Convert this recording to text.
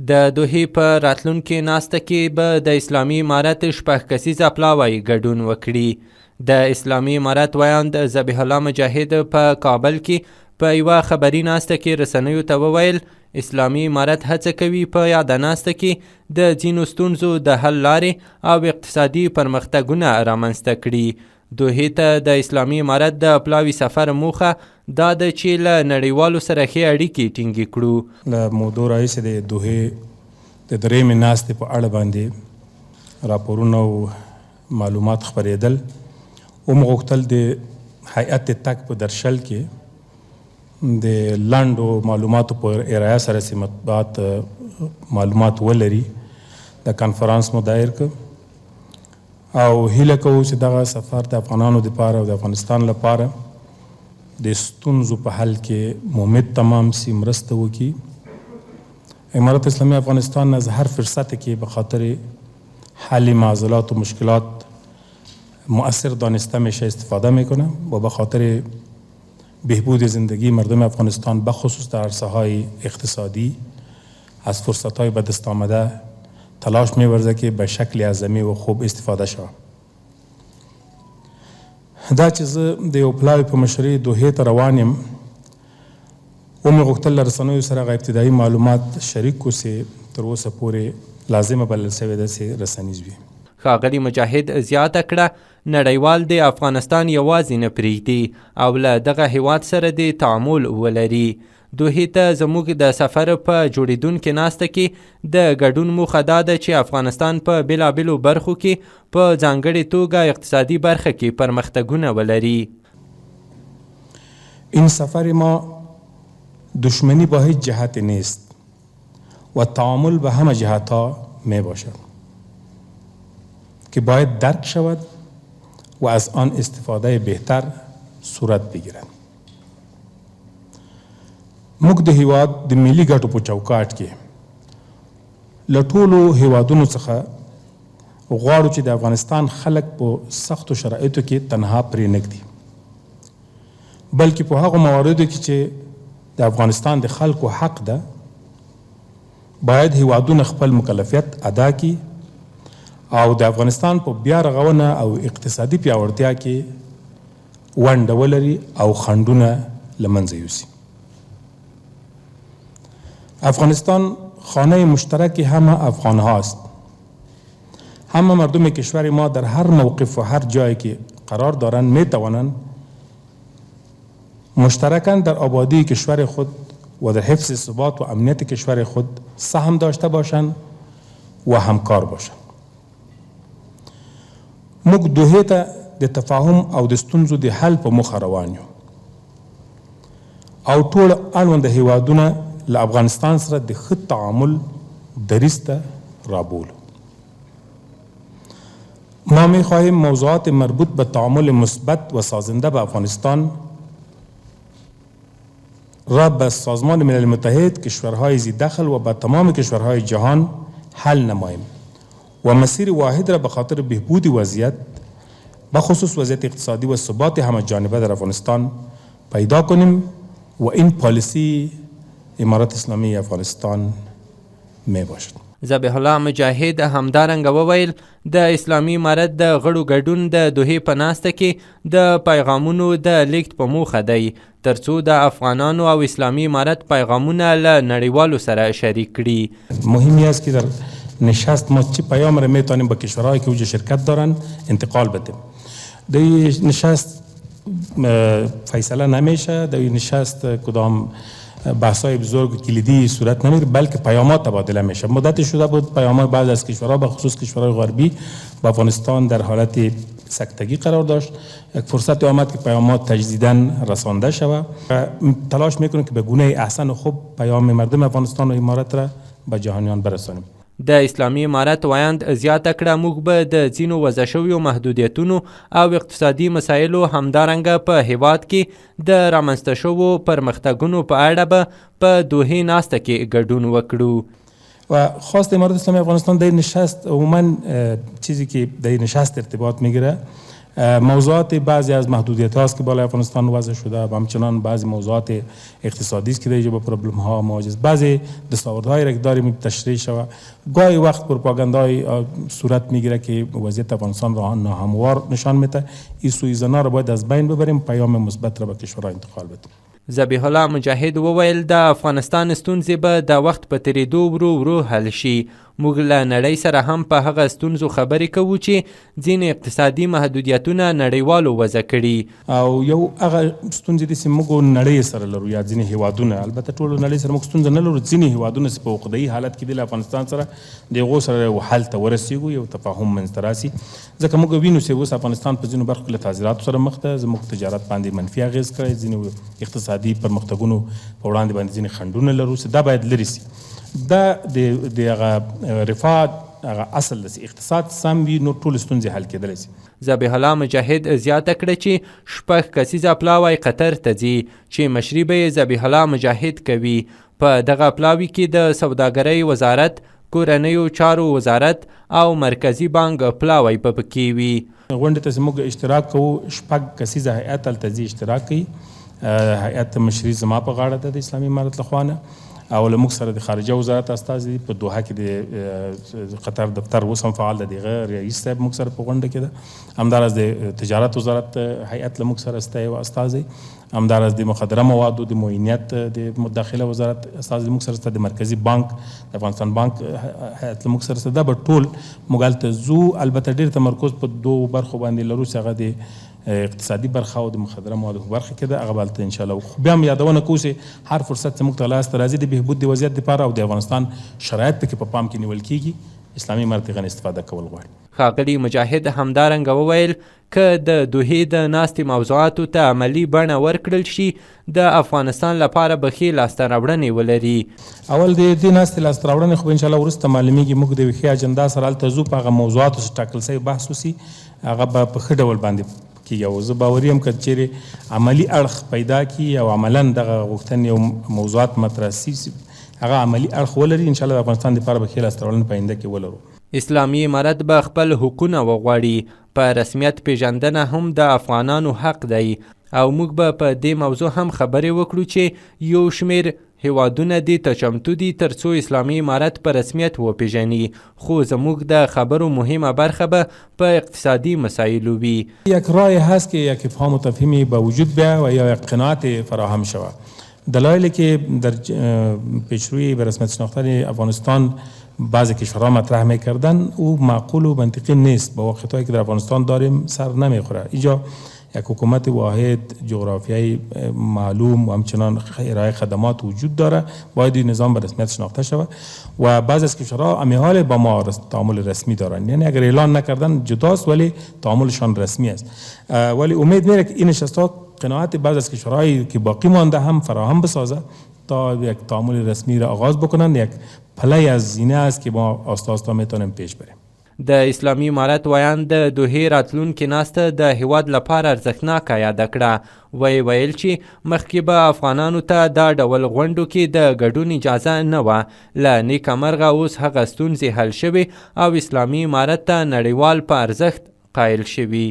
د دوحې په راتلونکې ناسته کې به د اسلامي امارت 6 کسیزه پلاوی ګډون وکړي. د اسلامي امارت ویاند ذبیح الله مجاهد په کابل کې په یوه خبري ناسته کې رسنیو ته وویل اسلامي امارت هڅه کوي په یاده ناسته کې د ځینو ستونزو د حل لارې او اقتصادي پرمختګونه رامنځته کړي. دوحې ته د اسلامي امارت د پلاوي سفر موخه دا ده چې له نړیوالو سره ښې اړیکې ټینګې کړو. له مودو راهیسې د دوحې د درېیمې ناستې په اړه باندې راپورونه او معلومات خپرېدل. ومو غوښتل د هیئت تک په درشل کې د لنډو معلوماتو په ارایه سره چې مطبوعات معلومات ولري د کنفرانس مو دایر کړ او هیله کوو چې دغه سفر د افغانانو دپاره او د افغانستان لپاره د ستونزو په حل کې ممد تمام سی مرسته وکړي. امارت اسلامي افغانستان از هر فرصت کې به خاطر حل معضلات و مشکلات مؤثر دانسته میشه استفاده میکنه و به خاطر بهبود زندگی مردم افغانستان بخصوص در عرصه‌های اقتصادی از فرصت‌های به دست آمده تلاش می‌ورزه که به شکل اعظمی و خوب استفاده شود. دا چې زه د یو پلاوي په مشرۍ دوحې ته روان یم ومې غوښتل له رسنیو سره هغه ابتدایي معلومات شریک کړو چې تر اوسه پورې لازمه بلل شوې ده چې رسنیز وي. ښاغلي مجاهد زیاته کړه نړیوال د افغانستان یوازې نه پرېږدي او له دغه هیواد سره د تعامل ولري. دوحې ته زموږ د سفر په جوړېدونکې ناسته کې د ګډون موخه دا ده چې افغانستان په بېلابېلو برخو کې په ځانګړې توګه اقتصادي برخه کې پرمختګونه ولري. این سفر ما دشمنی با هیچ جهت نیست و تعامل به همه جهتها می باشد که باید درک شود و از آن استفاده بهتر صورت بگیرد. موږ د هیواد د ملي ګټو په چوکاټ کې له ټولو هیوادونو څخه غواړو چې د افغانستان خلک په سختو شرایطو کې تنها پرې نږدي بلکې په هغو مواردو کې چې د افغانستان د خلکو حق ده باید هیوادونه خپل مکلفیت ادا کړي او د افغانستان په بیا رغونه او اقتصادي پیاوړتیا کې ونډه ولري او خنډونه له منځه یوسي. افغانستان خانه مشترک همه افغان هاست. همه مردم کشور ما در هر موقف و هر جایی که قرار دارند می توانند مشترکاً در آبادی کشور خود و در حفظ ثبات و امنیت کشور خود سهم داشته باشند و همکار باشند. موږ دوحې ته د تفاهم او د ستونزو د حل په موخه روان یو او ټول اړونده هیوادونه له افغانستان سره د ښه تعامل دریځ ته رابولو. ما می‌خواهیم موضوعات مربوط به تعامل مثبت و سازنده به افغانستان را به سازمان ملل متحد، کشورهای ذی دخل و به تمام کشورهای جهان حل نماییم و مسیر واحد را به خاطر بهبود وضعیت بخصوص وضعیت اقتصادی و ثبات همه جانبه در افغانستان پیدا کنیم و این پالیسی امارت اسلامی افغانستان می باشد. ذبیح الله مجاهد همدارنګه وویل د اسلامي امارت د غړو ګډون د دوحې په ناسته کې د پیغامونو د لیږد په موخه دی ترڅو د افغانانو او اسلامي امارت پیغامونه له نړیوالو سره شریک کړي. مهمی است که در نشست ما چه پیام را میتونیم به کشورهایی که اوجه شرکت دارند انتقال بدیم. در نشست فیصله نمیشه، در نشست کدام بحث‌های بزرگ کلیدی صورت نمیگیره بلکه پیامات تبادله میشه. مدت شده بود پیامات بعض از کشورها به خصوص کشورهای غربی با افغانستان در حالت سکتگی قرار داشت. یک فرصت آمد که پیامات تجدیداً رسانده شود. تلاش میکنیم که به گونه احسن و خوب پیام مردم افغانستان و امارت را به جهانیان برسانیم. د اسلامي امارت ویاند زیاته کړه موږ به د ځینو وضع شویو محدودیتونو او اقتصادي مسایلو همدارنګه په هیواد کې د رامنځته شوو پرمختګونو په اړه به په دوحې ناسته کې ګډون وکړو. و خواست امارت اسلامی افغانستان در نشست عموما چیزی که در نشست ارتباط میگیره موضوعات بعضی از محدودیت هاست که بالای افغانستان وضع شده و همچنان بعضی موضوعات اقتصادی است که در با پروبلم ها مواجه است. بعضی دستاوردهایی را که داریم تشریح شود. گاهی وقت پروپاگاندای صورت میگیره که وضعیت افغانستان را ناهموار نشان میده. این سوءظنا را باید از بین ببریم، پیام مثبت را به کشورها انتقال بدیم. ذبیح الله مجاهد وویل د افغانستان ستونزې به د وخت په تېرېدو ورو ورو حل شي. موږ له نړۍ سره هم په هغه ستونزو خبرې کوو چې ځینې اقتصادي محدودیتونه نړیوالو وضع کړي او یو هغه ستونزې دي چې موږ نړۍ سره لرو یا ځینې هیوادونه، البته ټول نړۍ سره موږ ستونزه نه لرو، ځینې هیوادونه چې په عقده‌ایي حالت کې دي له افغانستان سره د هغو سره یو حل ته ورسېږو، یو تفاهم منځته راسي. ځکه موږ وینو چې اوس افغانستان په ځینو برخو کې له تعذیراتو سره مخ ده، زموږ تجارت باندې منفي اغېز کړی، ځینو اقتصادي پرمختګونو په وړاندې باندې ځینې خنډونه لرو چې دا باید لرې سي. دا د هغه رفاه هغه اصل دی، اقتصاد سم وي نو ټول ستونزې حل کېدلی سي. ذبیح الله مجاهد زیاته کړه چې 6 کسیزه پلاوی قطر ته ځي چې مشري به یې ذبیح الله مجاهد کوي. په دغه پلاوي کې د سوداګرۍ وزارت، کورنیو چارو وزارت او مرکزی بانک پلاوی په پکې وي. غونډې ته چې موږ اشتراک کوو 6 کسیزه هیئت هلته ځي اشتراک کوي. هیئت مشري زما په غاړه ده د اسلامي امارت لخوا نه، او له موږ سره د خارجه وزارت استازي په دوحه کې د قطر دفتر اوس هم فعال دی، دغه رئیس صاحب موږ سره په غونډه کې ده. همداراز د تجارت وزارت هیئت له موږ سره سته و استازي، همداراز د مخدره موادو د معینیت د داخله وزارت استازي موږ سره سته، د مرکزی بانک د افغانستان بانک هیئت له موږ سره سته. دا به ټول موږ هلته ځو. البته ډېر تمرکز په 2 برخو باندې لرو چې هغه د اقتصادي برخه او د مخدره موادو په برخه کې ده. هغه به هلته انشاءالله بیا هم یادونه کوو چې هر فرصت چې موږ ته لاسته راځي د بهبود د وضعیت دپاره او د افغانستان شرایط پکې په پام کې نیول کېږي، اسلامي امارت غن استفاده کول غواړي. ښاغلي مجاهد همدارنګه وویل که د دوحې د ناستې موضوعاتو ته عملي بڼه ورکړل شي د افغانستان لپاره به ښې لاسته راوړنې ولري. اول د دې ناستې لاسته راوړنې خو انشاءالله وروسته معلومیږي. موږ د یوې ښې اجنډا سره هلته ځو، په هغه موضوعاتو چې ټاکل سوی بحث وسي هغه به په ښه ډول باندې کېږي. او زه باوري یم که چیرې عملي اړخ پیدا کړي او عملا دغه غوښتنې او موضوعات مطرح سي هغه عملي اړخ ولري، انشاءالله د افغانستان دپاره به ښې لاسته راوړنې په آینده کې ولرو. اسلامي امارت به خپل حقونه وغواړي. په رسمیت پیژندنه هم د افغانانو حق دی او موږ به په دې موضوع هم خبرې وکړو چې یو شمیر هیوادونه دې ته چمتو دي ترڅو اسلامي امارت په رسمیت وپیژني، خو زموږ د خبرو مهمه برخه به په اقتصادی مسائلو وي. یک راه هست که یک افهام و تفهیمی به وجود بیاید و یا یک قناعت فراهم شود. دلایلی که در پیشروی به رسمیت شناختن افغانستان بعضی کشورها مطرح میکردن او معقول و منطقی نیست. با واقعیت‌هایی که در افغانستان داریم سر نمیخوره. اینجا یک حکومت واحد، جغرافیایی معلوم و همچنان ارائه خدمات وجود داره، باید این نظام به رسمیت شناخته شود و بعضی از کشورها امیال با ما تعامل رسمی دارن، یعنی اگر اعلان نکردن جداست ولی تعاملشان رسمی است. ولی امید میره که این نشست‌ها قناعت بعضی از کشورهایی که باقی مانده هم فراهم بسازه تا یک تعامل رسمی را آغاز بکنن. یک پله از زینه است که ما آستا آستا میتونیم پیش بریم. د اسلامي امارت ویان د دوحې راتلونکې ناسته د هیواد لپاره ارزښتناکه یاده کړه. ویل چې مخکې به افغانانو ته دا ډول غونډو کې د ګډون اجازه نه وه. له نیکه مرغه اوس هغه ستونزې حل شوې او اسلامي امارت ته نړیوال په ارزښت قایل شوي.